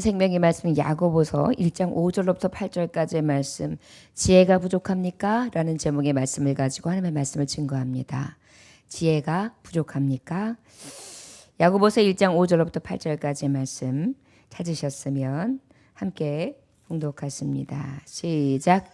생명의 말씀 야고보서 1장 5절로부터 8절까지의 말씀, 지혜가 부족합니까? 라는 제목의 말씀을 가지고 하나님의 말씀을 증거합니다. 지혜가 부족합니까? 야고보서 1장 5절로부터 8절까지의 말씀 찾으셨으면 함께 봉독하십니다. 시작.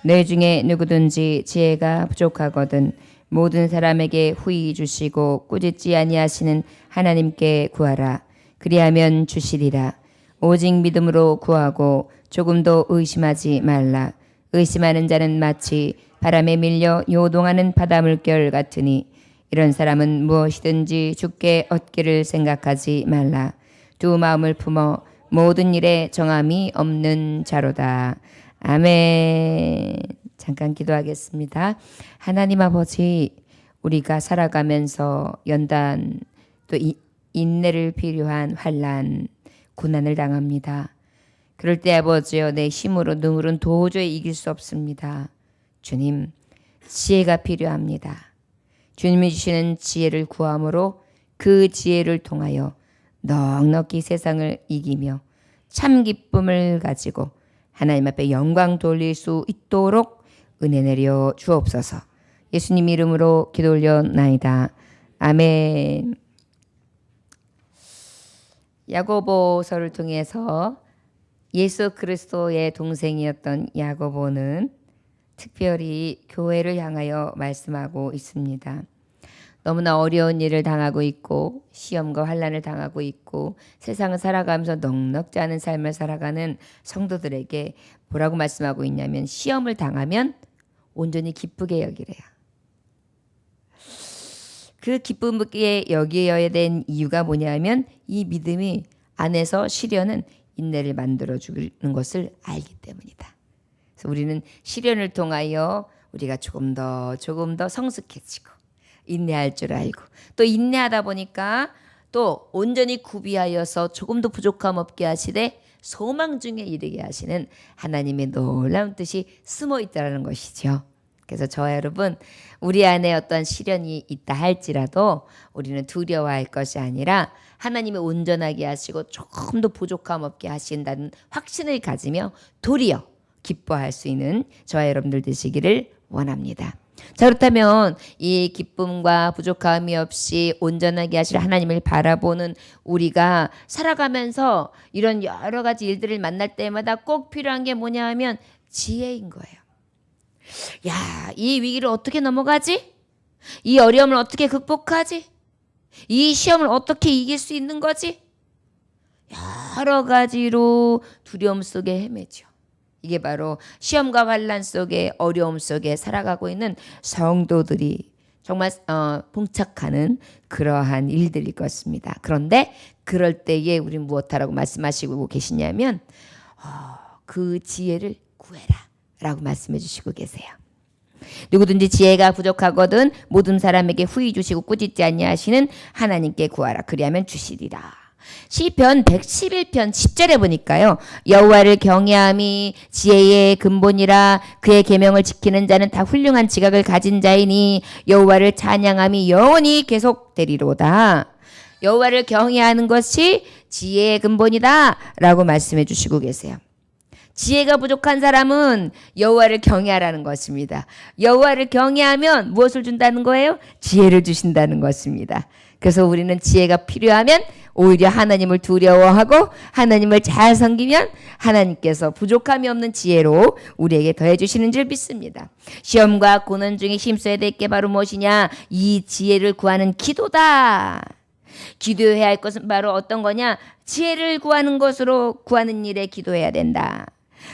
내 중에 누구든지 지혜가 부족하거든 모든 사람에게 후히 주시고 꾸짖지 아니하시는 하나님께 구하라. 그리하면 주시리라. 오직 믿음으로 구하고 조금도 의심하지 말라. 의심하는 자는 마치 바람에 밀려 요동하는 바닷물결 같으니 이런 사람은 무엇이든지 주께 얻기를 생각하지 말라. 두 마음을 품어 모든 일에 정함이 없는 자로다. 아멘. 잠깐 기도하겠습니다. 하나님 아버지, 우리가 살아가면서 연단 또 인내를 필요한 환난 고난을 당합니다. 그럴 때 아버지여, 내 힘으로 능으로는 도저히 이길 수 없습니다. 주님, 지혜가 필요합니다. 주님이 주시는 지혜를 구함으로 그 지혜를 통하여 넉넉히 세상을 이기며 참 기쁨을 가지고 하나님 앞에 영광 돌릴 수 있도록 은혜 내려 주옵소서. 예수님 이름으로 기도 올려나이다. 아멘. 야고보서를 통해서 예수 그리스도의 동생이었던 야고보는 특별히 교회를 향하여 말씀하고 있습니다. 너무나 어려운 일을 당하고 있고 시험과 환난을 당하고 있고 세상을 살아가면서 넉넉지 않은 삶을 살아가는 성도들에게 뭐라고 말씀하고 있냐면, 시험을 당하면 온전히 기쁘게 여기래요. 그 기쁨에 여겨야 된 이유가 뭐냐면, 이 믿음이 안에서 시련은 인내를 만들어주는 것을 알기 때문이다. 그래서 우리는 시련을 통하여 우리가 조금 더 성숙해지고 인내할 줄 알고, 또 인내하다 보니까 또 온전히 구비하여서 조금도 부족함 없게 하시되 소망 중에 이르게 하시는 하나님의 놀라운 뜻이 숨어 있다는 것이죠. 그래서 저와 여러분, 우리 안에 어떤 시련이 있다 할지라도 우리는 두려워할 것이 아니라 하나님이 온전하게 하시고 조금도 부족함 없게 하신다는 확신을 가지며 도리어 기뻐할 수 있는 저와 여러분들 되시기를 원합니다. 자, 그렇다면 이 기쁨과 부족함이 없이 온전하게 하실 하나님을 바라보는 우리가 살아가면서 이런 여러 가지 일들을 만날 때마다 꼭 필요한 게 뭐냐 하면 지혜인 거예요. 야, 이 위기를 어떻게 넘어가지? 이 어려움을 어떻게 극복하지? 이 시험을 어떻게 이길 수 있는 거지? 여러 가지로 두려움 속에 헤매죠. 이게 바로 시험과 환난 속에, 어려움 속에 살아가고 있는 성도들이 정말 봉착하는 그러한 일들일 것입니다. 그런데 그럴 때에 우리는 무엇하라고 말씀하시고 계시냐면 그 지혜를 구해라 라고 말씀해 주시고 계세요. 누구든지 지혜가 부족하거든 모든 사람에게 후히 주시고 꾸짖지 아니하시는 하나님께 구하라. 그리하면 주시리라. 시편 111편 10절에 보니까요, 여호와를 경외함이 지혜의 근본이라. 그의 계명을 지키는 자는 다 훌륭한 지각을 가진 자이니 여호와를 찬양함이 영원히 계속되리로다. 여호와를 경외하는 것이 지혜의 근본이다 라고 말씀해 주시고 계세요. 지혜가 부족한 사람은 여호와를 경외하라는 것입니다. 여호와를 경외하면 무엇을 준다는 거예요? 지혜를 주신다는 것입니다. 그래서 우리는 지혜가 필요하면 오히려 하나님을 두려워하고 하나님을 잘 섬기면 하나님께서 부족함이 없는 지혜로 우리에게 더해 주시는 줄 믿습니다. 시험과 고난 중에 힘써야 될 게 바로 무엇이냐? 이 지혜를 구하는 기도다. 기도해야 할 것은 바로 어떤 거냐? 지혜를 구하는 것으로 구하는 일에 기도해야 된다.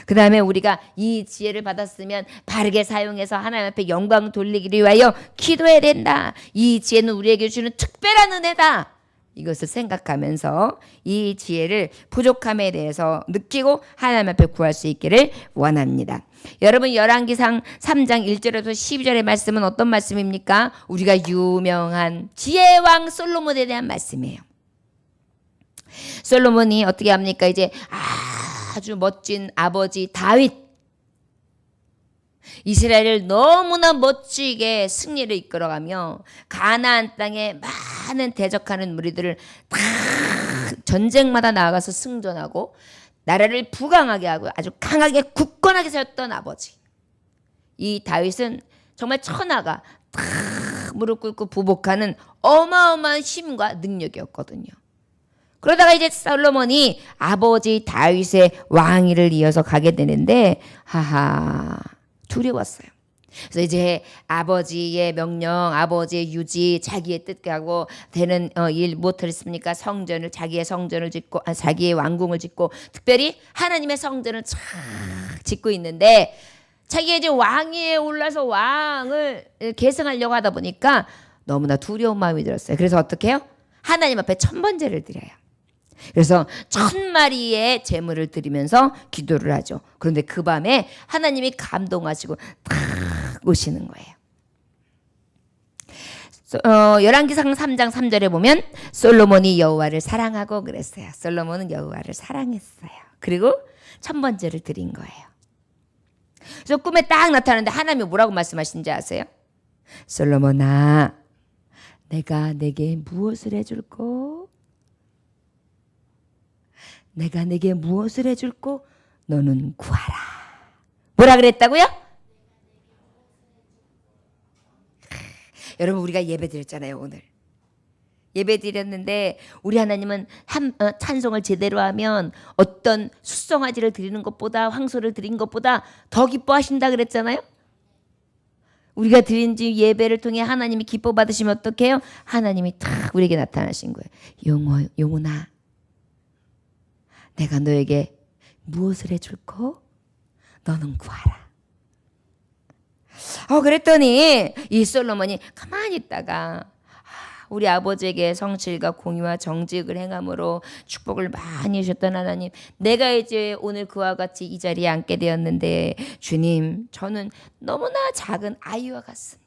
그 다음에 우리가 이 지혜를 받았으면 바르게 사용해서 하나님 앞에 영광 돌리기를 위하여 기도해야 된다. 이 지혜는 우리에게 주는 특별한 은혜다. 이것을 생각하면서 이 지혜를 부족함에 대해서 느끼고 하나님 앞에 구할 수 있기를 원합니다. 여러분, 열왕기상 3장 1절에서 12절의 말씀은 어떤 말씀입니까? 우리가 유명한 지혜왕 솔로몬에 대한 말씀이에요. 솔로몬이 어떻게 합니까? 이제 아주 멋진 아버지 다윗, 이스라엘을 너무나 멋지게 승리를 이끌어가며 가나안 땅에 많은 대적하는 무리들을 다 전쟁마다 나아가서 승전하고 나라를 부강하게 하고 아주 강하게 굳건하게 세웠던 아버지. 이 다윗은 정말 천하가 다 무릎 꿇고 부복하는 어마어마한 힘과 능력이었거든요. 그러다가 이제 솔로몬이 아버지 다윗의 왕위를 이어서 가게 되는데 하하 두려웠어요. 그래서 이제 아버지의 명령, 아버지의 유지, 자기의 뜻하고 되는 일 못했습니까? 성전을 자기의 성전을 짓고 자기의 왕궁을 짓고 특별히 하나님의 성전을 쫙 짓고 있는데 자기가 이제 왕위에 올라서 왕을 계승하려고 하다 보니까 너무나 두려운 마음이 들었어요. 그래서 어떻게 해요? 하나님 앞에 천번제를 드려요. 그래서 1000마리의 제물을 드리면서 기도를 하죠. 그런데 그 밤에 하나님이 감동하시고 탁 오시는 거예요. 열왕기상 3장 3절에 보면 솔로몬이 여호와를 사랑하고 그랬어요. 솔로몬은 여호와를 사랑했어요. 그리고 천번제를 드린 거예요. 그래서 꿈에 딱 나타나는데 하나님이 뭐라고 말씀하신지 아세요? 솔로몬아, 내가 내게 무엇을 해줄꼬? 내가 내게 무엇을 해줄꼬? 너는 구하라. 뭐라 그랬다고요? 여러분 우리가 예배 드렸잖아요. 오늘 예배 드렸는데 우리 하나님은 찬송을 제대로 하면 어떤 숫송아지를 드리는 것보다 황소를 드린 것보다 더 기뻐하신다 그랬잖아요. 우리가 드린 예배를 통해 하나님이 기뻐 받으시면 어떻게 해요? 하나님이 탁 우리에게 나타나신 거예요. 영혼아, 내가 너에게 무엇을 해줄꼬? 너는 구하라. 그랬더니 이 솔로몬이 가만히 있다가 우리 아버지에게 성실과 공의와 정직을 행함으로 축복을 많이 주셨던 하나님, 내가 이제 오늘 그와 같이 이 자리에 앉게 되었는데 주님, 저는 너무나 작은 아이와 같습니다.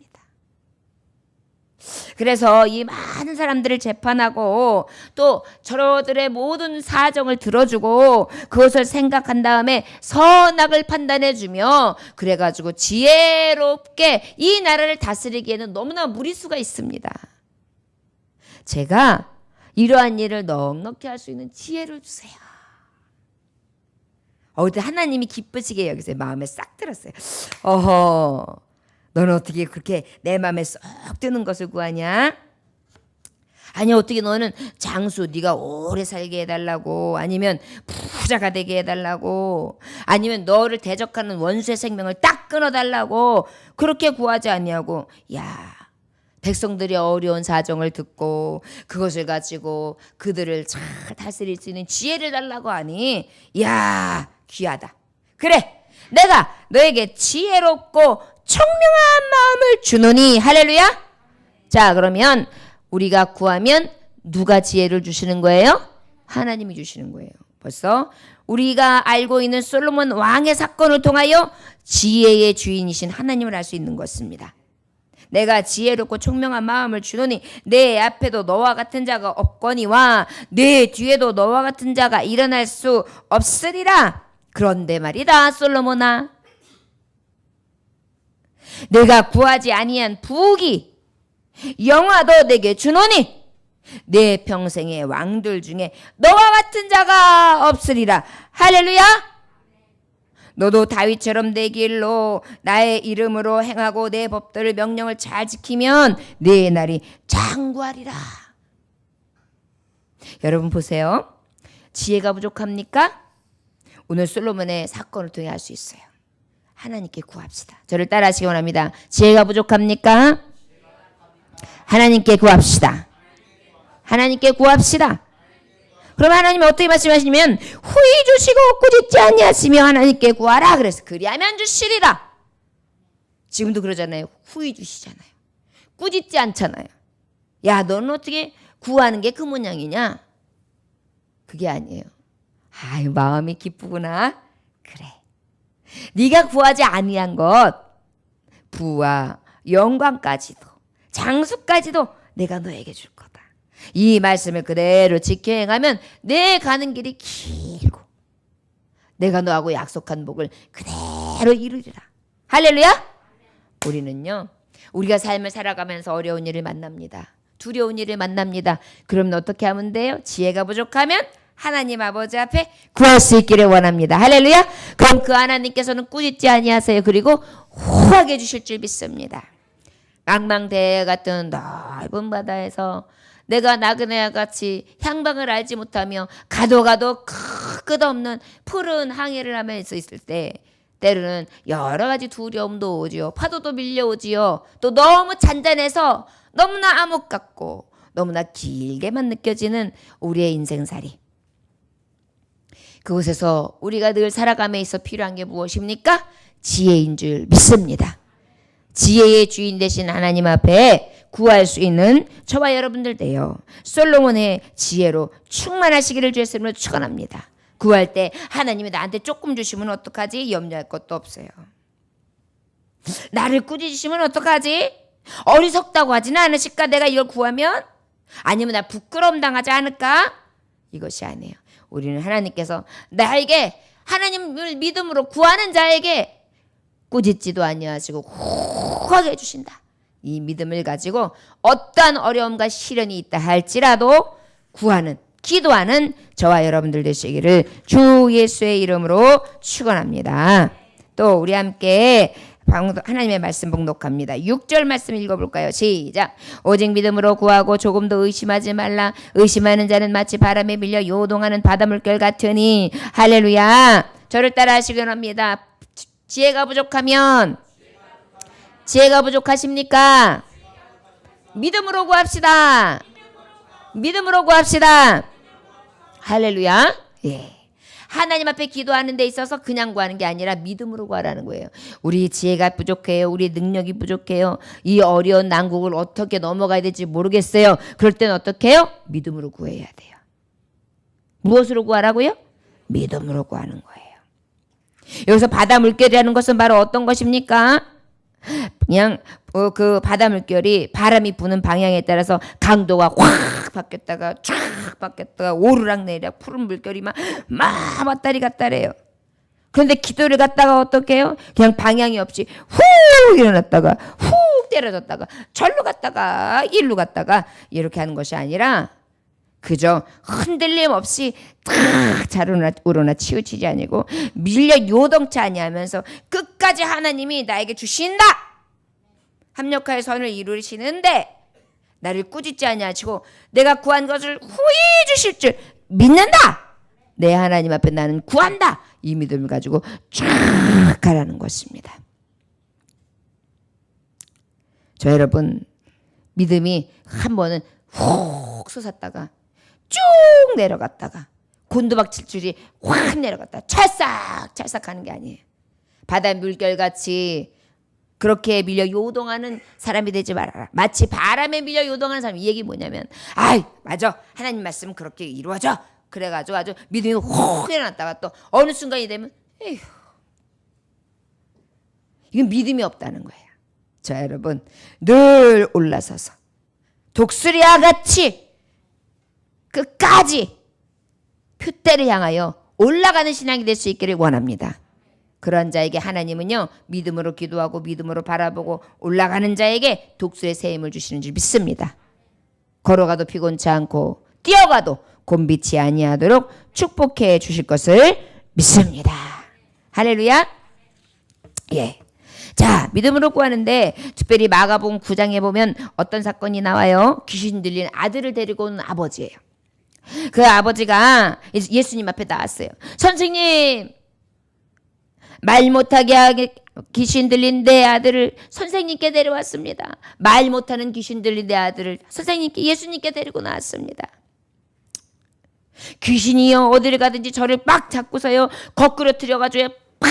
그래서 이 많은 사람들을 재판하고 또 저들의 모든 사정을 들어주고 그것을 생각한 다음에 선악을 판단해주며 그래가지고 지혜롭게 이 나라를 다스리기에는 너무나 무리수가 있습니다. 제가 이러한 일을 넉넉히 할 수 있는 지혜를 주세요. 그때 하나님이 기쁘시게 여기서 마음에 싹 들었어요. 너는 어떻게 그렇게 내 마음에 쏙 드는 것을 구하냐? 아니 어떻게 너는 장수 네가 오래 살게 해달라고, 아니면 부자가 되게 해달라고, 아니면 너를 대적하는 원수의 생명을 딱 끊어달라고 그렇게 구하지 않냐고. 야, 백성들이 어려운 사정을 듣고 그것을 가지고 그들을 잘 다스릴 수 있는 지혜를 달라고 하니 야, 귀하다. 그래, 내가 너에게 지혜롭고 청명한 마음을 주노니. 할렐루야. 자, 그러면 우리가 구하면 누가 지혜를 주시는 거예요? 하나님이 주시는 거예요. 벌써 우리가 알고 있는 솔로몬 왕의 사건을 통하여 지혜의 주인이신 하나님을 알 수 있는 것입니다. 내가 지혜롭고 총명한 마음을 주노니 내 앞에도 너와 같은 자가 없거니와 내 뒤에도 너와 같은 자가 일어날 수 없으리라. 그런데 말이다 솔로몬아, 내가 구하지 아니한 부귀 영화도 내게 주노니 내 평생의 왕들 중에 너와 같은 자가 없으리라. 할렐루야. 너도 다윗처럼 내 길로 나의 이름으로 행하고 내 법도를 명령을 잘 지키면 내 날이 장구하리라. 여러분 보세요. 지혜가 부족합니까? 오늘 솔로몬의 사건을 통해 알 수 있어요. 하나님께 구합시다. 저를 따라하시기 원합니다. 지혜가 부족합니까? 하나님께 구합시다. 하나님께 구합시다. 그럼 하나님이 어떻게 말씀하시냐면 후히 주시고 꾸짖지 아니하시며 하나님께 구하라. 그래서 그리하면 주시리라. 지금도 그러잖아요. 후히 주시잖아요. 꾸짖지 않잖아요. 야, 너는 어떻게 구하는 게 그 모양이냐? 그게 아니에요. 아유, 마음이 기쁘구나. 그래, 네가 구하지 아니한 것, 부와 영광까지도 장수까지도 내가 너에게 줄 거다. 이 말씀을 그대로 지켜 행하면 내 가는 길이 길고 내가 너하고 약속한 복을 그대로 이루리라. 할렐루야. 우리는요, 우리가 삶을 살아가면서 어려운 일을 만납니다. 두려운 일을 만납니다. 그럼 어떻게 하면 돼요? 지혜가 부족하면 하나님 아버지 앞에 구할 수 있기를 원합니다. 할렐루야. 그럼 그 하나님께서는 꾸짖지 아니하세요. 그리고 호하게 주실 줄 믿습니다. 망망대해 같은 넓은 바다에서 내가 나그네와 같이 향방을 알지 못하며 가도 끝없는 푸른 항해를 하면서 있을 때 때로는 여러 가지 두려움도 오지요. 파도도 밀려오지요. 또 너무 잔잔해서 너무나 암흑 같고 너무나 길게만 느껴지는 우리의 인생살이. 그곳에서 우리가 늘 살아감에 있어 필요한 게 무엇입니까? 지혜인 줄 믿습니다. 지혜의 주인 되신 하나님 앞에 구할 수 있는 저와 여러분들 되요. 솔로몬의 지혜로 충만하시기를 주의 이름으로 축원합니다. 구할 때 하나님이 나한테 조금 주시면 어떡하지? 염려할 것도 없어요. 나를 꾸짖으시면 어떡하지? 어리석다고 하지는 않으실까? 내가 이걸 구하면? 아니면 나 부끄러움 당하지 않을까? 이것이 아니에요. 우리는 하나님께서 나에게 하나님을 믿음으로 구하는 자에게 꾸짖지도 아니하시고 호하게 해주신다. 이 믿음을 가지고 어떠한 어려움과 시련이 있다 할지라도 구하는 기도하는 저와 여러분들 되시기를 주 예수의 이름으로 축원합니다. 또 우리 함께 하나님의 말씀 봉독합니다. 6절 말씀 읽어볼까요? 시작. 오직 믿음으로 구하고 조금도 의심하지 말라. 의심하는 자는 마치 바람에 밀려 요동하는 바다 물결 같으니. 할렐루야. 저를 따라 하시기 원합니다. 지혜가 부족하면 지혜가 부족하십니까? 믿음으로 구합시다. 믿음으로 구합시다. 할렐루야. 예. 하나님 앞에 기도하는 데 있어서 그냥 구하는 게 아니라 믿음으로 구하라는 거예요. 우리 지혜가 부족해요. 우리 능력이 부족해요. 이 어려운 난국을 어떻게 넘어가야 될지 모르겠어요. 그럴 때는 어떻게 해요? 믿음으로 구해야 돼요. 무엇으로 구하라고요? 믿음으로 구하는 거예요. 여기서 바다 물결이라는 것은 바로 어떤 것입니까? 그냥 그 바다 물결이 바람이 부는 방향에 따라서 강도가 확 바뀌었다가 쫙 바뀌었다가 오르락 내리락 푸른 물결이 막 왔다리 갔다래요. 그런데 기도를 갖다가 어떻게 해요? 그냥 방향이 없이 후 일어났다가 후 때려졌다가 절로 갔다가 일로 갔다가 이렇게 하는 것이 아니라 그저 흔들림 없이 탁 자루나 우러나 치우치지 아니고 밀려 요동치 아니하면서 끝까지 하나님이 나에게 주신다. 합력하여 선을 이루시는데 나를 꾸짖지 아니하시고 내가 구한 것을 후히 주실 줄 믿는다. 내 하나님 앞에 나는 구한다. 이 믿음을 가지고 쫙 가라는 것입니다. 저 여러분 믿음이 한 번은 훅 솟았다가 쭉 내려갔다가 곤두박질줄이 확 내려갔다 찰싹 하는 게 아니에요. 바다 물결같이 그렇게 밀려 요동하는 사람이 되지 말아라. 마치 바람에 밀려 요동하는 사람. 이 얘기 뭐냐면 아이 맞아 하나님 말씀 그렇게 이루어져. 그래가지고 아주 믿음이 확 일어났다가 또 어느 순간이 되면 에휴 이건 믿음이 없다는 거예요. 자 여러분 늘 올라서서 독수리와 같이 끝까지 표대를 향하여 올라가는 신앙이 될 수 있기를 원합니다. 그런 자에게 하나님은요 믿음으로 기도하고 믿음으로 바라보고 올라가는 자에게 독수리의 새 힘을 주시는 줄 믿습니다. 걸어가도 피곤치 않고 뛰어가도 곤비치 아니하도록 축복해 주실 것을 믿습니다. 할렐루야. 예. 자 믿음으로 구하는데 특별히 마가복음 9장에 보면 어떤 사건이 나와요. 귀신 들린 아들을 데리고 온 아버지예요. 그 아버지가 예수님 앞에 나왔어요. 선생님 말 못하게 하게 귀신 들린 내 아들을 선생님께 데려왔습니다. 말 못하는 귀신 들린 내 아들을 선생님께 예수님께 데리고 나왔습니다. 귀신이요 어디를 가든지 저를 막 잡고서요 거꾸로 들여가지고 팍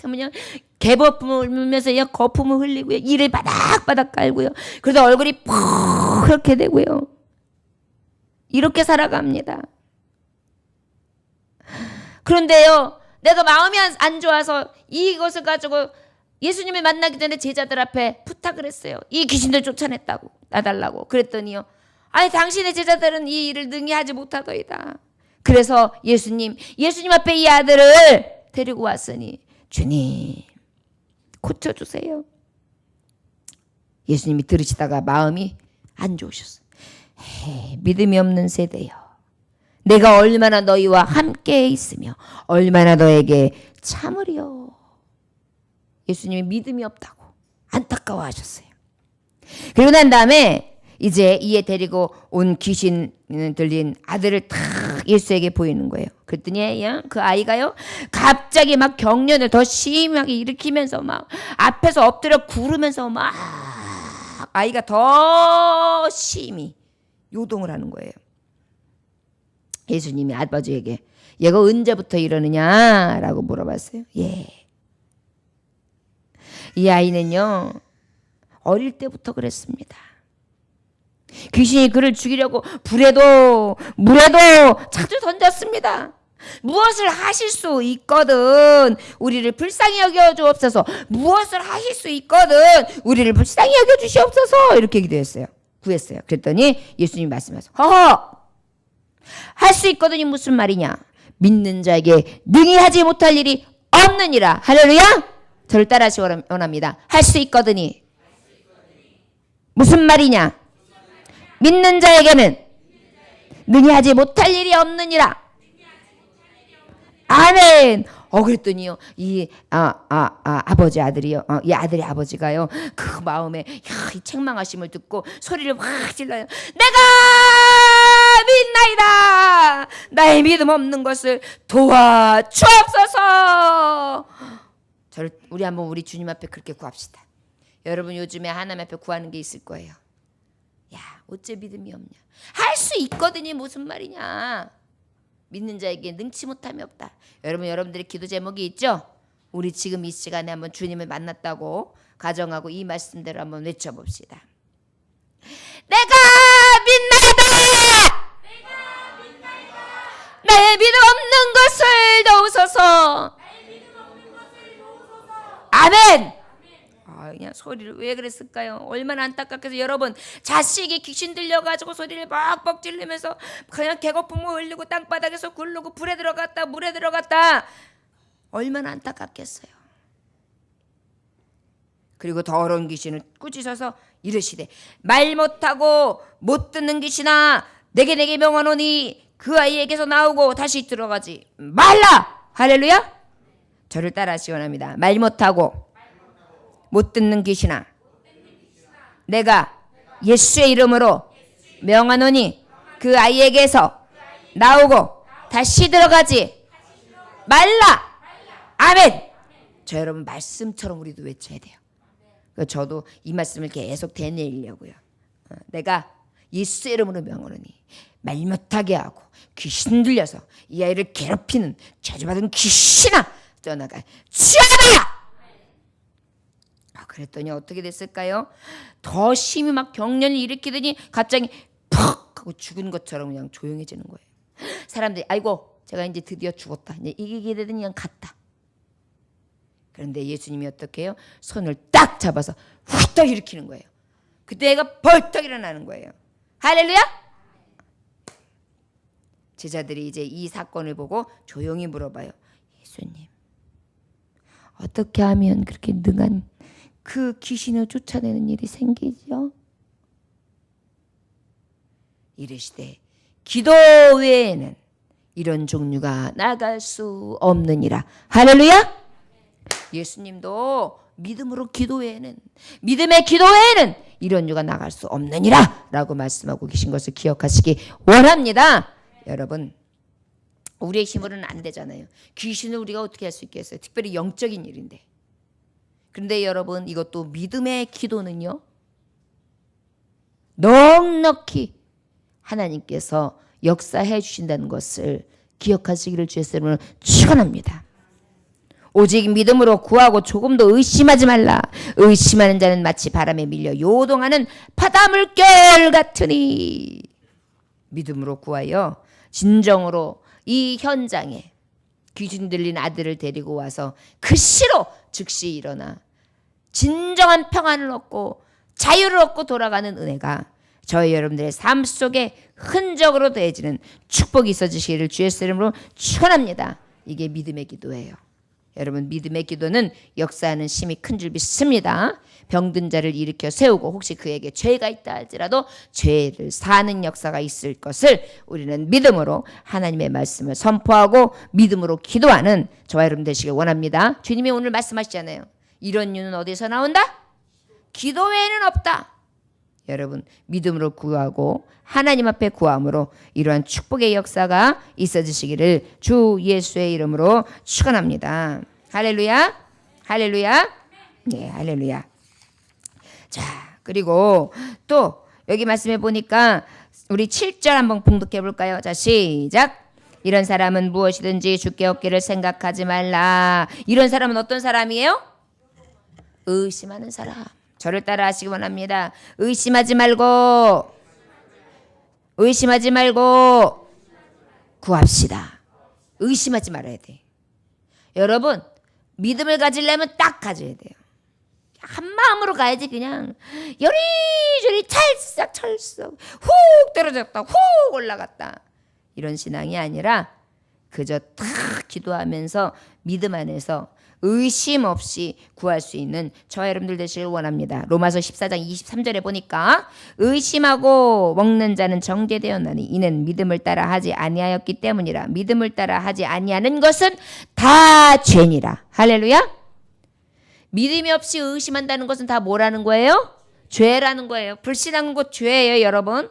하면요 개버품을 울면서요 거품을 흘리고요 이를 바닥바닥 깔고요 그러다 얼굴이 퍽렇게 되고요 이렇게 살아갑니다. 그런데요 내가 마음이 안 좋아서 이것을 가지고 예수님을 만나기 전에 제자들 앞에 부탁을 했어요. 이 귀신들 쫓아냈다고 놔달라고. 그랬더니요 아니 당신의 제자들은 이 일을 능히 하지 못하더이다. 그래서 예수님 앞에 이 아들을 데리고 왔으니 주님 고쳐주세요. 예수님이 들으시다가 마음이 안 좋으셨어요. 믿음이 없는 세대여, 내가 얼마나 너희와 함께 있으며 얼마나 너에게 참으리요. 예수님이 믿음이 없다고 안타까워하셨어요. 그리고 난 다음에 이제 이에 데리고 온 귀신 들린 아들을 탁 예수에게 보이는 거예요. 그랬더니 그 아이가요 갑자기 막 경련을 더 심하게 일으키면서 막 앞에서 엎드려 구르면서 막 아이가 더 심히 요동을 하는 거예요. 예수님이 아버지에게 얘가 언제부터 이러느냐라고 물어봤어요. 이 아이는요 어릴 때부터 그랬습니다. 귀신이 그를 죽이려고 불에도 물에도 자주 던졌습니다. 무엇을 하실 수 있거든 우리를 불쌍히 여겨 주옵소서. 무엇을 하실 수 있거든 우리를 불쌍히 여겨 주시옵소서. 이렇게 기도했어요. 구했어요. 그랬더니 예수님이 말씀하세요. 허허, 할 수 있거든이 무슨 말이냐. 믿는 자에게 능히 하지 못할 일이 없느니라. 할렐루야. 저를 따라하시기 원합니다. 할 수 있거든이 무슨 말이냐. 믿는 자에게는 능히 하지 못할 일이 없느니라. 아멘. 그랬더니요 이 아버지 아들이요 이 아들의 아버지가요 그 마음에 이 책망하심을 듣고 소리를 확 질러요. 내가 믿나이다. 나의 믿음 없는 것을 도와주옵소서. 우리 한번 우리 주님 앞에 그렇게 구합시다. 여러분 요즘에 하나님 앞에 구하는 게 있을 거예요. 야, 어째 믿음이 없냐. 할 수 있거든이 무슨 말이냐. 믿는 자에게 능치 못함이 없다. 여러분들의 기도 제목이 있죠? 우리 지금 이 시간에 한번 주님을 만났다고 가정하고 이 말씀대로 한번 외쳐봅시다. 내가 믿나이다. 나의 믿음 없는 것을 도우소서. 아멘. 그냥 소리를 왜 그랬을까요? 얼마나 안타깝게서 여러분 자식이 귀신 들려가지고 소리를 뻑뻑 지르면서 그냥 개거품을 흘리고 땅바닥에서 굴르고 불에 들어갔다 물에 들어갔다 얼마나 안타깝겠어요. 그리고 더러운 귀신을 꾸짖어서 이르시되 말 못하고 못 듣는 귀신아 내게 명하노니 그 아이에게서 나오고 다시 들어가지 말라. 할렐루야. 저를 따라하시기 원합니다. 말 못하고 못 듣는 귀신아 내가 예수의 이름으로 명하노니 그 아이에게서 나오고 다시 들어가지 말라. 아멘. 저 여러분 말씀처럼 우리도 외쳐야 돼요. 저도 이 말씀을 계속 되뇌려고요. 내가 예수의 이름으로 명하노니 말 못하게 하고 귀신 들려서 이 아이를 괴롭히는 저주받은 귀신아 떠나가 치아라. 그랬더니 어떻게 됐을까요? 더 심히 막 경련을 일으키더니 갑자기 퍽 하고 죽은 것처럼 그냥 조용해지는 거예요. 사람들이 아이고 제가 이제 드디어 죽었다. 이제 이기게 되더니 그냥 갔다. 그런데 예수님이 어떻게 해요? 손을 딱 잡아서 훅떡 일으키는 거예요. 그때 애가 벌떡 일어나는 거예요. 할렐루야. 제자들이 이제 이 사건을 보고 조용히 물어봐요. 예수님 어떻게 하면 그렇게 능한 그 귀신을 쫓아내는 일이 생기죠? 이르시되 기도 외에는 이런 종류가 나갈 수 없느니라. 할렐루야. 예수님도 믿음으로 기도 외에는 믿음의 기도 외에는 이런 종류가 나갈 수 없느니라 라고 말씀하고 계신 것을 기억하시기 원합니다. 여러분 우리의 힘으로는 안 되잖아요. 귀신을 우리가 어떻게 할 수 있겠어요? 특별히 영적인 일인데. 그런데 여러분 이것도 믿음의 기도는요 넉넉히 하나님께서 역사해 주신다는 것을 기억하시기를 주의 이름으로 축원합니다. 오직 믿음으로 구하고 조금도 의심하지 말라. 의심하는 자는 마치 바람에 밀려 요동하는 바다 물결 같으니. 믿음으로 구하여 진정으로 이 현장에 귀신 들린 아들을 데리고 와서 그 시로 즉시 일어나 진정한 평안을 얻고 자유를 얻고 돌아가는 은혜가 저희 여러분들의 삶 속에 흔적으로 더해지는 축복이 있어지시기를 주의 이름으로 축원합니다. 이게 믿음의 기도예요. 여러분 믿음의 기도는 역사하는 힘이 큰 줄 믿습니다. 병든 자를 일으켜 세우고 혹시 그에게 죄가 있다 할지라도 죄를 사는 역사가 있을 것을 우리는 믿음으로 하나님의 말씀을 선포하고 믿음으로 기도하는 저와 여러분 되시길 원합니다. 주님이 오늘 말씀하시잖아요. 이런 이유는 어디서 나온다? 기도 외에는 없다. 여러분 믿음으로 구하고 하나님 앞에 구함으로 이러한 축복의 역사가 있어지시기를 주 예수의 이름으로 축원합니다. 할렐루야, 할렐루야, 네, 할렐루야. 자, 그리고 또 여기 말씀해 보니까 우리 7절 한번 봉독해 볼까요? 자, 시작. 이런 사람은 무엇이든지 주께 얻기를 생각하지 말라. 이런 사람은 어떤 사람이에요? 의심하는 사람. 저를 따라 하시기 원합니다. 의심하지 말고 구합시다. 의심하지 말아야 돼. 여러분 믿음을 가지려면 딱 가져야 돼요. 한 마음으로 가야지. 그냥 요리조리 찰싹찰싹 훅 떨어졌다 훅 올라갔다 이런 신앙이 아니라 그저 딱 기도하면서 믿음 안에서 의심 없이 구할 수 있는 저와 여러분들 되시길 원합니다. 로마서 14장 23절에 보니까 의심하고 먹는 자는 정죄되었나니 이는 믿음을 따라 하지 아니하였기 때문이라. 믿음을 따라 하지 아니하는 것은 다 죄니라. 할렐루야. 믿음이 없이 의심한다는 것은 다 뭐라는 거예요? 죄라는 거예요. 불신하는 것 죄예요, 여러분.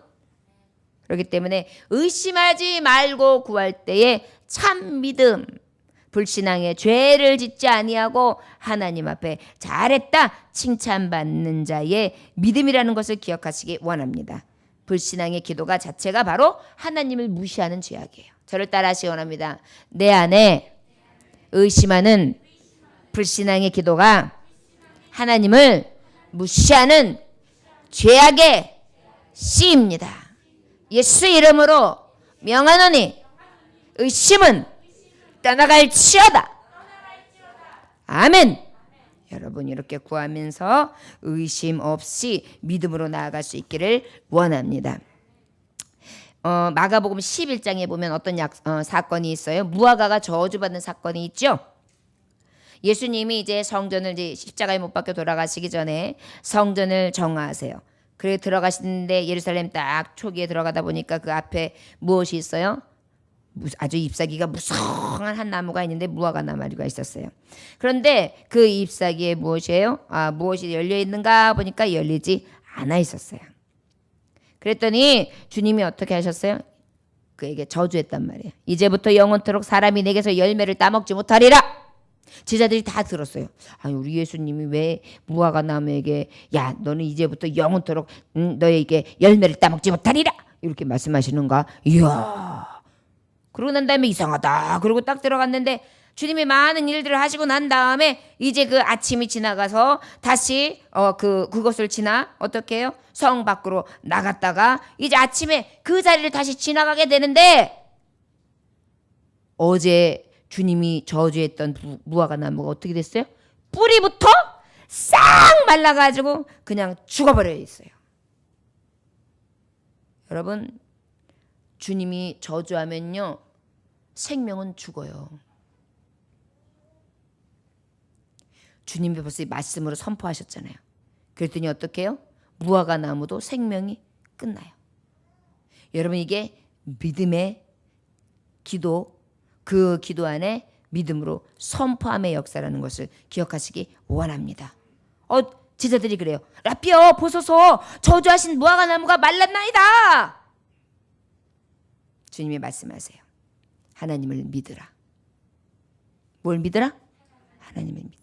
그렇기 때문에 의심하지 말고 구할 때에 참 믿음, 불신앙의 죄를 짓지 아니하고 하나님 앞에 잘했다 칭찬받는 자의 믿음이라는 것을 기억하시기 원합니다. 불신앙의 기도가 자체가 바로 하나님을 무시하는 죄악이에요. 저를 따라 하시기 원합니다. 내 안에 의심하는 불신앙의 기도가 하나님을 무시하는 죄악의 씨입니다. 예수 이름으로 명하노니 의심은 떠나갈지어다. 아멘. 여러분 이렇게 구하면서 의심 없이 믿음으로 나아갈 수 있기를 원합니다. 마가복음 11장에 보면 어떤 사건이 있어요. 무화과가 저주받는 사건이 있죠. 예수님이 이제 성전을 이제 십자가에 못 박혀 돌아가시기 전에 성전을 정화하세요. 그래 들어가시는데 예루살렘 딱 초기에 들어가다 보니까 그 앞에 무엇이 있어요? 아주 잎사귀가 무성한 한 나무가 있는데 무화과 나무가 있었어요. 그런데 그 잎사귀에 무엇이에요? 무엇이 열려 있는가 보니까 열리지 않아 있었어요. 그랬더니 주님이 어떻게 하셨어요? 그에게 저주했단 말이에요. 이제부터 영원토록 사람이 내게서 열매를 따먹지 못하리라. 제자들이 다 들었어요. 아니 우리 예수님이 왜 무화과 나무에게 야 너는 이제부터 영원토록 너에게 열매를 따먹지 못하리라 이렇게 말씀하시는가? 이야. 그러고 난 다음에 이상하다. 그러고 딱 들어갔는데 주님이 많은 일들을 하시고 난 다음에 이제 그 아침이 지나가서 다시 그것을 지나 어떻게 해요? 성 밖으로 나갔다가 이제 아침에 그 자리를 다시 지나가게 되는데 어제 주님이 저주했던 무화과 나무가 어떻게 됐어요? 뿌리부터 싹 말라가지고 그냥 죽어버려 있어요. 여러분 주님이 저주하면요 생명은 죽어요. 주님이 벌써 말씀으로 선포하셨잖아요. 그랬더니 어떻게 해요? 무화과 나무도 생명이 끝나요. 여러분 이게 믿음의 기도, 그 기도 안에 믿음으로 선포함의 역사라는 것을 기억하시기 원합니다. 제자들이 그래요. 라삐여 보소서 저주하신 무화과 나무가 말랐나이다. 주님이 말씀하세요. 하나님을 믿으라. 뭘 믿으라? 하나님을 믿으라.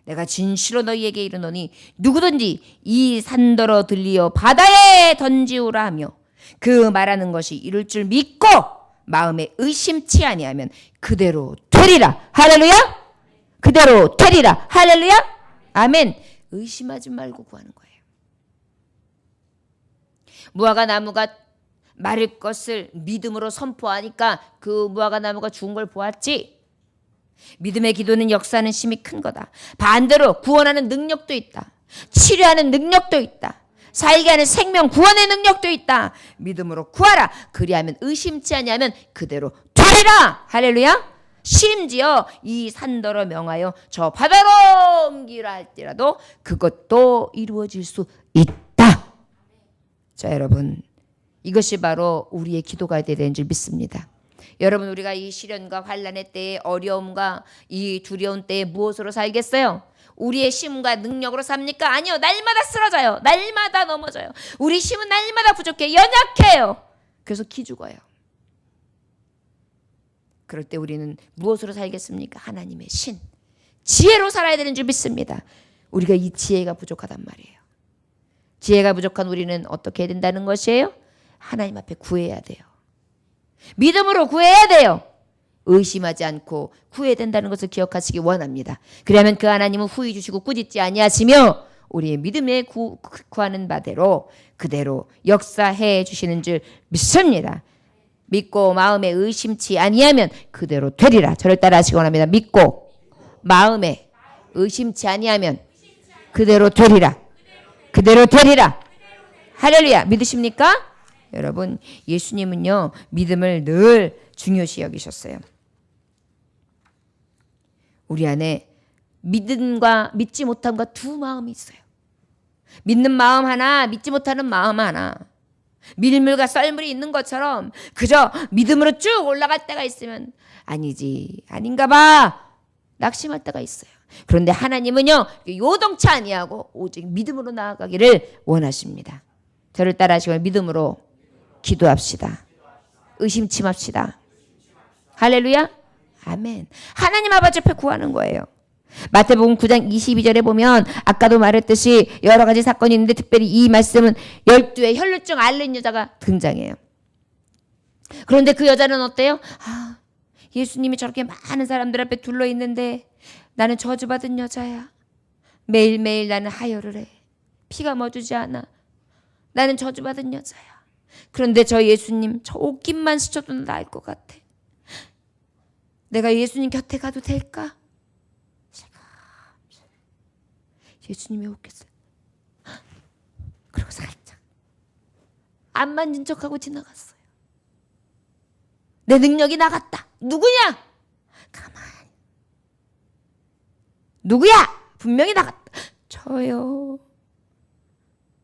내가 진실로 너희에게 이르노니 누구든지 이 산더러 들리어 바다에 던지우라 하며 그 말하는 것이 이룰 줄 믿고 마음에 의심치 아니하면 그대로 되리라. 할렐루야. 그대로 되리라. 할렐루야. 아멘. 의심하지 말고 구하는 거예요. 무화과 나무가 마를 것을 믿음으로 선포하니까 그 무화과 나무가 죽은 걸 보았지. 믿음의 기도는 역사하는 힘이 큰 거다. 반대로 구원하는 능력도 있다. 치료하는 능력도 있다. 살게 하는 생명 구원의 능력도 있다. 믿음으로 구하라. 그리하면 의심치 아니하면 그대로 되리라. 할렐루야. 심지어 이 산더러 명하여 저 바다로 옮기라 할지라도 그것도 이루어질 수 있다. 자, 여러분, 이것이 바로 우리의 기도가 되는 줄 믿습니다. 여러분, 우리가 이 시련과 환난의 때에 어려움과 이 두려운 때에 무엇으로 살겠어요? 우리의 힘과 능력으로 삽니까? 아니요. 날마다 쓰러져요. 날마다 넘어져요. 우리 힘은 날마다 부족해. 연약해요. 그래서 기죽어요. 그럴 때 우리는 무엇으로 살겠습니까? 하나님의 신, 지혜로 살아야 되는 줄 믿습니다. 우리가 이 지혜가 부족하단 말이에요. 지혜가 부족한 우리는 어떻게 해야 된다는 것이에요? 하나님 앞에 구해야 돼요. 믿음으로 구해야 돼요. 의심하지 않고 구해야 된다는 것을 기억하시기 원합니다. 그러면 그 하나님은 후히 주시고 꾸짖지 아니하시며 우리의 믿음에 구하는 바대로 그대로 역사해 주시는 줄 믿습니다. 믿고 마음에 의심치 아니하면 그대로 되리라. 저를 따라 하시기 원합니다. 믿고 마음에 의심치 아니하면 그대로 되리라. 그대로 되리라. 할렐루야. 믿으십니까? 여러분, 예수님은요, 믿음을 늘 중요시 여기셨어요. 우리 안에 믿음과 믿지 못함과 두 마음이 있어요. 믿는 마음 하나, 믿지 못하는 마음 하나. 밀물과 썰물이 있는 것처럼 그저 믿음으로 쭉 올라갈 때가 있으면 아니지, 아닌가 봐, 낙심할 때가 있어요. 그런데 하나님은요, 요동치 아니하고 오직 믿음으로 나아가기를 원하십니다. 저를 따라 하시고 믿음으로 기도합시다. 의심치 맙시다. 할렐루야. 아멘. 하나님 아버지 앞에 구하는 거예요. 마태복음 9장 22절에 보면 아까도 말했듯이 여러 가지 사건이 있는데 특별히 이 말씀은 12의 혈루증 앓는 여자가 등장해요. 그런데 그 여자는 어때요? 예수님이 저렇게 많은 사람들 앞에 둘러 있는데 나는 저주받은 여자야. 매일매일 나는 하혈을 해. 피가 멎지 않아. 나는 저주받은 여자야. 그런데 저 예수님, 저 옷깃만 스쳐도 나을 것 같아. 내가 예수님 곁에 가도 될까? 예수님이 옷깃을 그리고 살짝 안 만진 척하고 지나갔어요. 내 능력이 나갔다. 누구냐? 가만히. 누구야? 분명히 나갔다. 저요.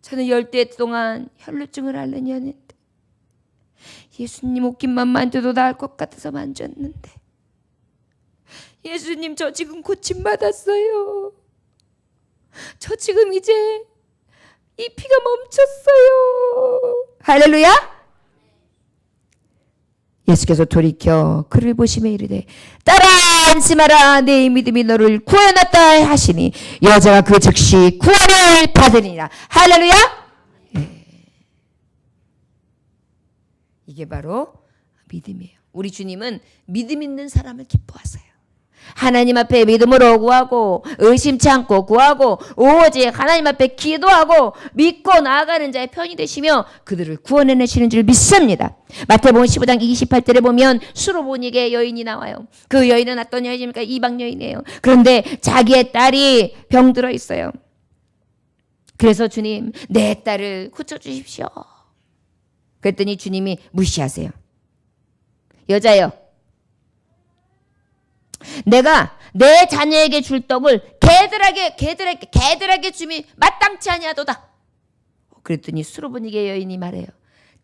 저는 10대 동안 혈루증을 앓는 년인데 예수님 옷깃만 만져도 나을 것 같아서 만졌는데 예수님, 저 지금 고침받았어요. 저 지금 이제 이 피가 멈췄어요. 할렐루야. 예수께서 돌이켜 그를 보시며 이르되 따라 안심하라. 내 믿음이 너를 구원했다 하시니 여자가 그 즉시 구원을 받으니라. 할렐루야. 이게 바로 믿음이에요. 우리 주님은 믿음 있는 사람을 기뻐하세요. 하나님 앞에 믿음으로 구하고 의심치 않고 구하고 오직 하나님 앞에 기도하고 믿고 나아가는 자의 편이 되시며 그들을 구원해내시는 줄 믿습니다. 마태복음 15장 28절에 보면 수로보니게 여인이 나와요. 그 여인은 어떤 여인입니까? 이방 여인이에요. 그런데 자기의 딸이 병들어 있어요. 그래서 주님, 내 딸을 고쳐주십시오. 그랬더니 주님이 무시하세요. 여자여, 내가 내 자녀에게 줄 떡을 개들에게 줌이 마땅치 아니하도다. 그랬더니 수로보니게 여인이 말해요.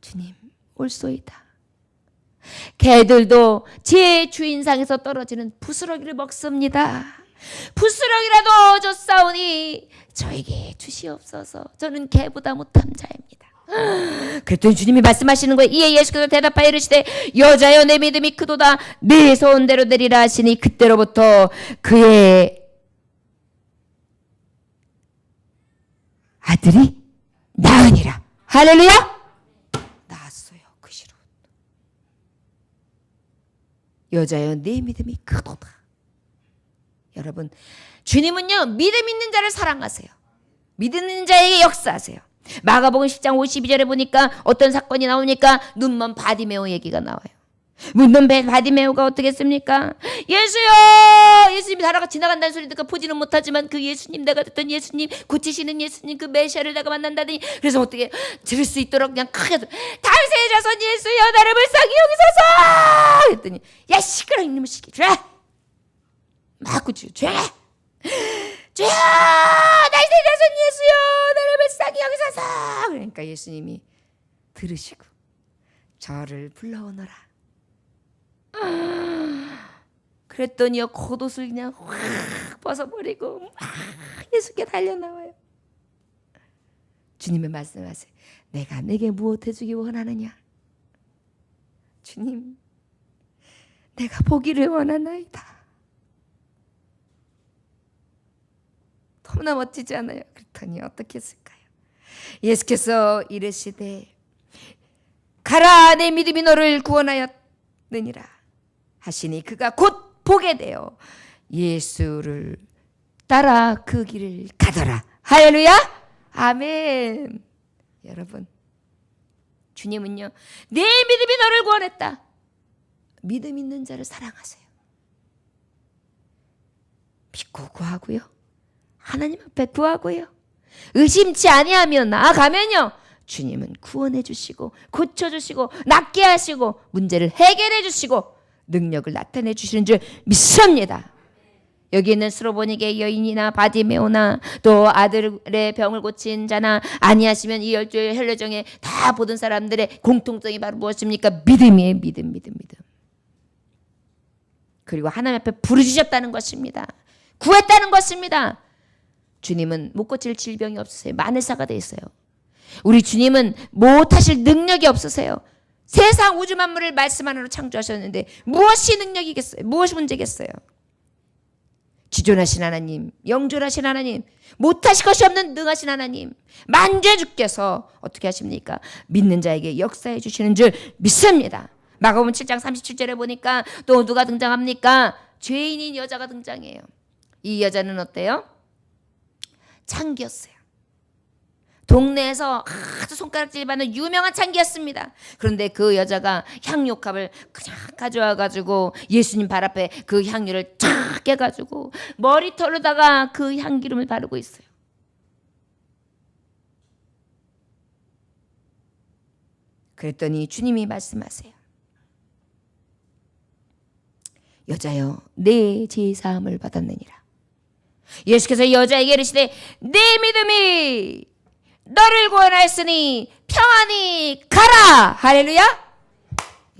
주님, 옳소이다. 개들도 제 주인상에서 떨어지는 부스러기를 먹습니다. 부스러기라도 줬사오니 저에게 주시옵소서. 저는 개보다 못한 자입니다. 그랬더니 주님이 말씀하시는 거예요. 이에 예수께서 대답하여 이르시되 여자여, 내 믿음이 크도다. 네 소원대로 되리라 하시니 그때로부터 그의 아들이 나으니라. 할렐루야. 나았어요. 그 시로. 여자여, 내 믿음이 크도다. 여러분, 주님은요, 믿음 있는 자를 사랑하세요. 믿는 자에게 역사하세요. 마가복음 10장 52절에 보니까 어떤 사건이 나오니까 눈먼 바디메오 얘기가 나와요. 묻는 바디메오가 어떻게 했습니까? 예수요! 예수님이 지나간다는 소리 듣고 보지는 못하지만 그 예수님, 내가 듣던 예수님, 고치시는 예수님, 그 메시아를 내가 만난다더니, 그래서 어떻게 들을 수 있도록 그냥 크게 다윗의 자손 예수여 나를 불쌍히 여기소서! 했더니 야 시끄러 이놈의 시끼 죄! 막 꾸짖어 죄! 죄야! 다윗의 자손 예수여 나를 불쌍히 여기소서! 그러니까 예수님이 들으시고 저를 불러오너라. 그랬더니요 겉옷을 그냥 확 벗어버리고 막 예수께 달려나와요. 주님의 말씀하세요. 내가 내게 무엇 해주기 원하느냐? 주님, 내가 보기를 원하나이다. 너무나 멋지지 않아요? 그랬더니 어떻게 했을까요? 예수께서 이르시되 가라 내 믿음이 너를 구원하였느니라 하시니 그가 곧 보게 되어 예수를 따라 그 길을 가더라. 할렐루야. 아멘. 여러분, 주님은요 내 믿음이 너를 구원했다. 믿음 있는 자를 사랑하세요. 믿고 구하고요, 하나님 앞에 구하고요, 의심치 아니하며 나아가면요 주님은 구원해 주시고 고쳐 주시고 낫게 하시고 문제를 해결해 주시고 능력을 나타내 주시는 줄 믿습니다. 여기 있는 스로보니게 여인이나 바디메오나 또 아들의 병을 고친 자나 아니하시면 이 열조의 헬레정에 다 보던 사람들의 공통점이 바로 무엇입니까? 믿음이에요. 믿음. 그리고 하나님 앞에 부르짖었다는 것입니다. 구했다는 것입니다. 주님은 못 고칠 질병이 없으세요. 만회사가 돼 있어요. 우리 주님은 못하실 능력이 없으세요. 세상 우주 만물을 말씀 하나로 창조하셨는데 무엇이 능력이겠어요? 무엇이 문제겠어요? 지존하신 하나님, 영존하신 하나님, 못하실 것이 없는 능하신 하나님, 만주주께서 어떻게 하십니까? 믿는 자에게 역사해 주시는 줄 믿습니다. 마가복음 7장 37절에 보니까 또 누가 등장합니까? 죄인인 여자가 등장해요. 이 여자는 어때요? 창기였어요. 동네에서 아주 손가락질 받는 유명한 창기였습니다. 그런데 그 여자가 향유값을 그냥 가져와가지고 예수님 발 앞에 그 향유를 쫙 깨가지고 머리털에다가 그 향기름을 바르고 있어요. 그랬더니 주님이 말씀하세요. 여자여 내 제사함을 받았느니라. 예수께서 여자에게 이르시되 내 믿음이 너를 구원하였으니 평안히 가라. 할렐루야.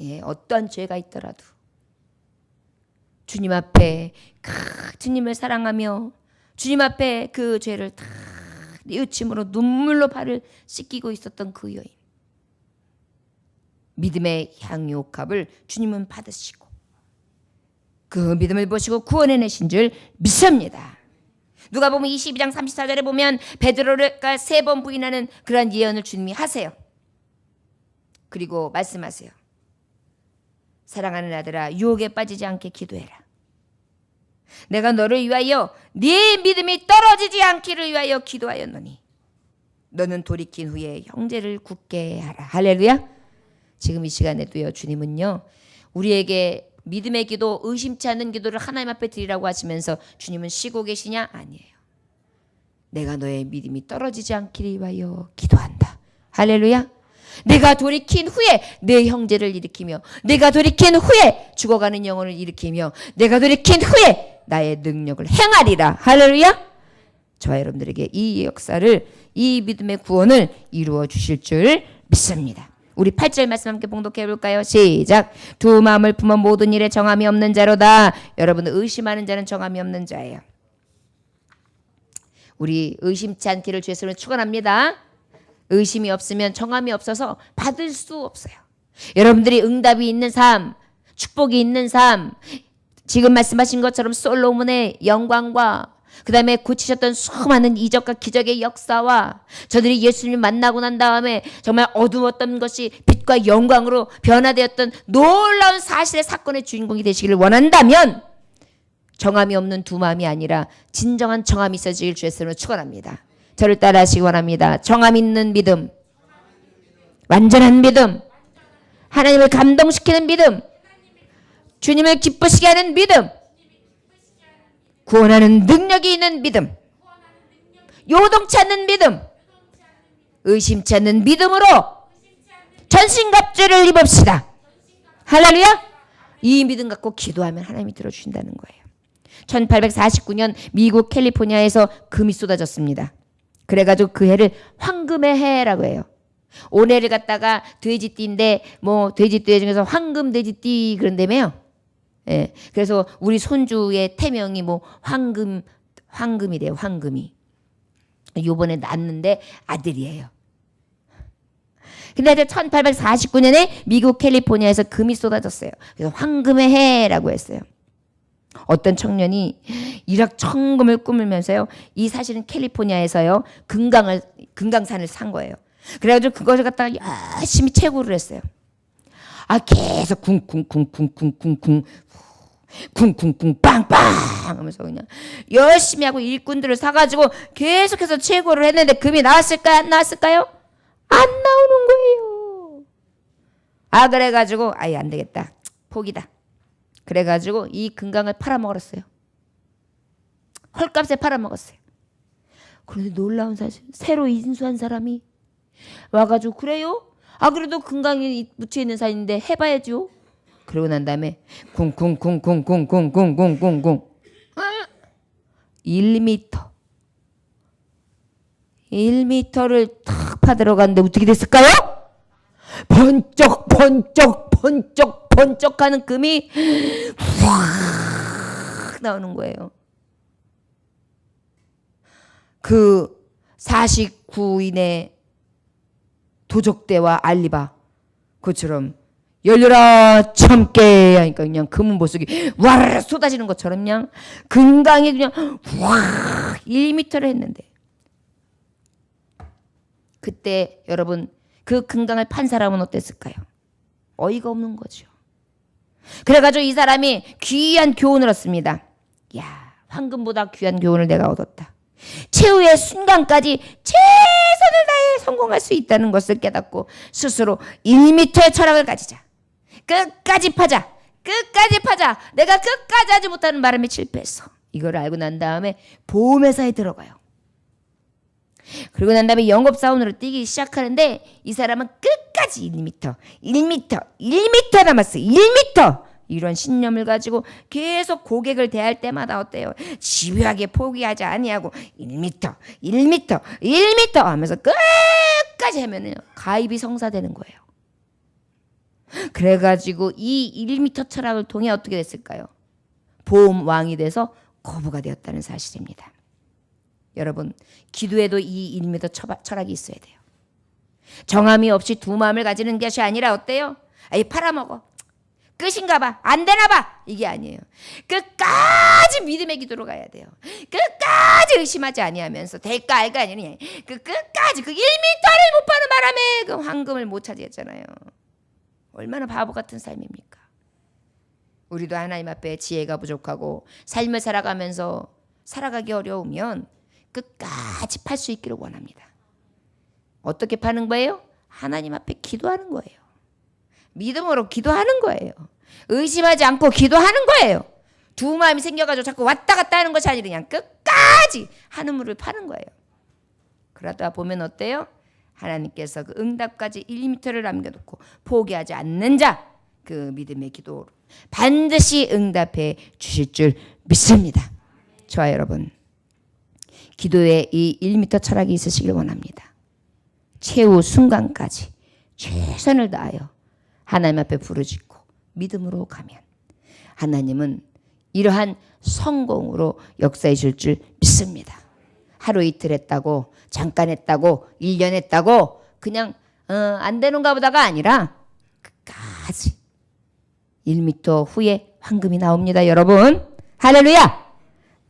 예, 어떠한 죄가 있더라도 주님 앞에 주님을 사랑하며 주님 앞에 그 죄를 다 뉘우침으로 눈물로 발을 씻기고 있었던 그 여인, 믿음의 향유값을 주님은 받으시고 그 믿음을 보시고 구원해내신 줄 믿습니다. 누가복음 22장 34절에 보면 베드로가 3번 부인하는 그러한 예언을 주님이 하세요. 그리고 말씀하세요. 사랑하는 아들아 유혹에 빠지지 않게 기도해라. 내가 너를 위하여 네 믿음이 떨어지지 않기를 위하여 기도하였노니 너는 돌이킨 후에 형제를 굳게 하라. 할렐루야. 지금 이 시간에도요 주님은요 우리에게 믿음의 기도, 의심치 않는 기도를 하나님 앞에 드리라고 하시면서 주님은 쉬고 계시냐? 아니에요. 내가 너의 믿음이 떨어지지 않기를 위하여 기도한다. 할렐루야. 내가 돌이킨 후에 내 형제를 일으키며 내가 돌이킨 후에 죽어가는 영혼을 일으키며 내가 돌이킨 후에 나의 능력을 행하리라. 할렐루야. 저와 여러분들에게 이 역사를, 이 믿음의 구원을 이루어 주실 줄 믿습니다. 우리 8절 말씀 함께 봉독해 볼까요? 시작. 두 마음을 품어 모든 일에 정함이 없는 자로다. 여러분은 의심하는 자는 정함이 없는 자예요. 우리 의심치 않기를 주의 이름으로 축원합니다. 의심이 없으면 정함이 없어서 받을 수 없어요. 여러분들이 응답이 있는 삶, 축복이 있는 삶, 지금 말씀하신 것처럼 솔로몬의 영광과 그 다음에 고치셨던 수많은 이적과 기적의 역사와 저들이 예수님을 만나고 난 다음에 정말 어두웠던 것이 빛과 영광으로 변화되었던 놀라운 사실의 사건의 주인공이 되시기를 원한다면 정함이 없는 두 마음이 아니라 진정한 정함이 있어지길 주의 이름으로 축원합니다. 저를 따라 하시기 원합니다. 정함 있는 믿음, 완전한 믿음, 하나님을 감동시키는 믿음, 주님을 기쁘시게 하는 믿음, 구원하는 능력이 있는 믿음, 요동치 않는 믿음, 의심치 않는 믿음으로 전신갑주를 입읍시다. 할렐루야. 이 믿음 갖고 기도하면 하나님이 들어주신다는 거예요. 1849년 미국 캘리포니아에서 금이 쏟아졌습니다. 그래가지고 그 해를 황금의 해라고 해요. 올해를 갖다가 돼지띠인데 뭐 돼지띠 중에서 황금 돼지띠 그런다며요. 예. 그래서 우리 손주의 태명이 뭐 황금이래요. 황금이. 요번에 낳았는데 아들이에요. 근데 1849년에 미국 캘리포니아에서 금이 쏟아졌어요. 그래서 황금의 해라고 했어요. 어떤 청년이 일확천금을 꾸밀면서요. 이 사실은 캘리포니아에서요. 금강산을 산 거예요. 그래가지고 그것을 갖다가 열심히 채굴을 했어요. 계속 쿵쿵쿵쿵쿵쿵쿵 쿵쿵쿵 빵빵 하면서 그냥 열심히 하고 일꾼들을 사가지고 계속해서 채굴을 했는데 금이 나왔을까요? 안 나왔을까요? 안 나오는 거예요. 그래가지고 안 되겠다. 포기다. 그래가지고 이 금강을 팔아먹었어요. 헐값에 팔아먹었어요. 그런데 놀라운 사실, 새로 인수한 사람이 와가지고 그래요? 그래도 금강이 묻혀있는 산인데 해봐야죠. 그러고 난 다음에 쿵쿵쿵쿵쿵쿵쿵쿵쿵쿵 1m를 탁 파들어갔는데 어떻게 됐을까요? 번쩍하는 금이 확 나오는 거예요. 그 49인의 도적대와 알리바 그처럼 열려라 참깨 하니까 그냥 금은 보석이 와르르 쏟아지는 것처럼 그냥 금강이 그냥 확 1m를 했는데 그때 여러분 그 금강을 판 사람은 어땠을까요? 어이가 없는 거죠. 그래가지고 이 사람이 귀한 교훈을 얻습니다. 황금보다 귀한 교훈을 내가 얻었다. 최후의 순간까지 최선을 다해 성공할 수 있다는 것을 깨닫고 스스로 1m의 철학을 가지자. 끝까지 파자. 내가 끝까지 하지 못하는 바람에 실패했어. 이걸 알고 난 다음에 보험회사에 들어가요. 그리고 난 다음에 영업사원으로 뛰기 시작하는데 이 사람은 끝까지 1m 남았어요. 1m 이런 신념을 가지고 계속 고객을 대할 때마다 어때요? 집요하게 포기하지 아니하고 1m 하면서 끝까지 하면은 가입이 성사되는 거예요. 그래가지고 이 1m 철학을 통해 어떻게 됐을까요? 보험왕이 돼서 거부가 되었다는 사실입니다. 여러분 기도에도 이 1m 철학이 있어야 돼요. 정함이 없이 두 마음을 가지는 것이 아니라 어때요? 팔아먹어. 끝인가 봐. 안 되나 봐. 이게 아니에요. 끝까지 믿음의 기도로 가야 돼요. 끝까지 의심하지 아니하면서 될까 알까 아니냐. 끝까지 1m를 못 파는 바람에 그 황금을 못 차지했잖아요. 얼마나 바보 같은 삶입니까? 우리도 하나님 앞에 지혜가 부족하고 삶을 살아가면서 살아가기 어려우면 끝까지 팔 수 있기를 원합니다. 어떻게 파는 거예요? 하나님 앞에 기도하는 거예요. 믿음으로 기도하는 거예요. 의심하지 않고 기도하는 거예요. 두 마음이 생겨가지고 자꾸 왔다 갔다 하는 것이 아니라 그냥 끝까지 한우물을 파는 거예요. 그러다 보면 어때요? 하나님께서 그 응답까지 1m를 남겨놓고 포기하지 않는 자, 그 믿음의 기도로 반드시 응답해 주실 줄 믿습니다. 저와 여러분, 기도에 이 1m 철학이 있으시길 원합니다. 최후 순간까지 최선을 다하여 하나님 앞에 부르짖고 믿음으로 가면 하나님은 이러한 성공으로 역사해 줄 줄 믿습니다. 하루 이틀 했다고, 잠깐 했다고, 1년 했다고 그냥 안 되는가 보다가 아니라 끝까지 1m 후에 황금이 나옵니다. 여러분 할렐루야.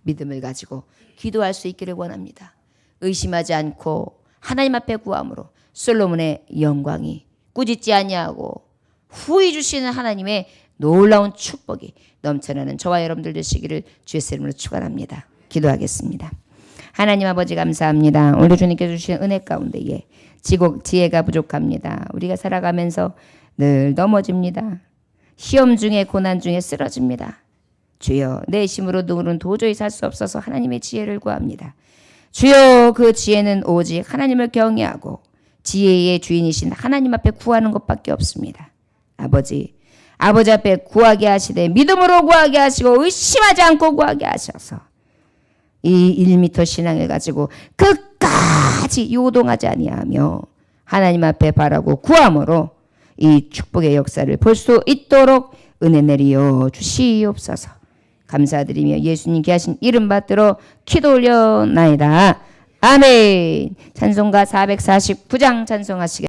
믿음을 가지고 기도할 수 있기를 원합니다. 의심하지 않고 하나님 앞에 구함으로 솔로몬의 영광이 꾸짖지 아니하고 후히 주시는 하나님의 놀라운 축복이 넘쳐나는 저와 여러분들 되시기를 주의 이름으로 축원합니다. 기도하겠습니다. 하나님 아버지 감사합니다. 오늘 주님께서 주신 은혜 가운데에 지혜가 부족합니다. 우리가 살아가면서 늘 넘어집니다. 시험 중에 고난 중에 쓰러집니다. 주여 내 힘으로 누구는 도저히 살 수 없어서 하나님의 지혜를 구합니다. 주여 그 지혜는 오직 하나님을 경외하고 지혜의 주인이신 하나님 앞에 구하는 것밖에 없습니다. 아버지 앞에 구하게 하시되 믿음으로 구하게 하시고 의심하지 않고 구하게 하셔서 이 1m 신앙을 가지고 끝까지 요동하지 아니하며 하나님 앞에 바라고 구함으로 이 축복의 역사를 볼 수 있도록 은혜 내리어 주시옵소서. 감사드리며 예수님께 하신 이름 받들어 기도 올려나이다. 아멘. 찬송가 449장 찬송하시겠습니다.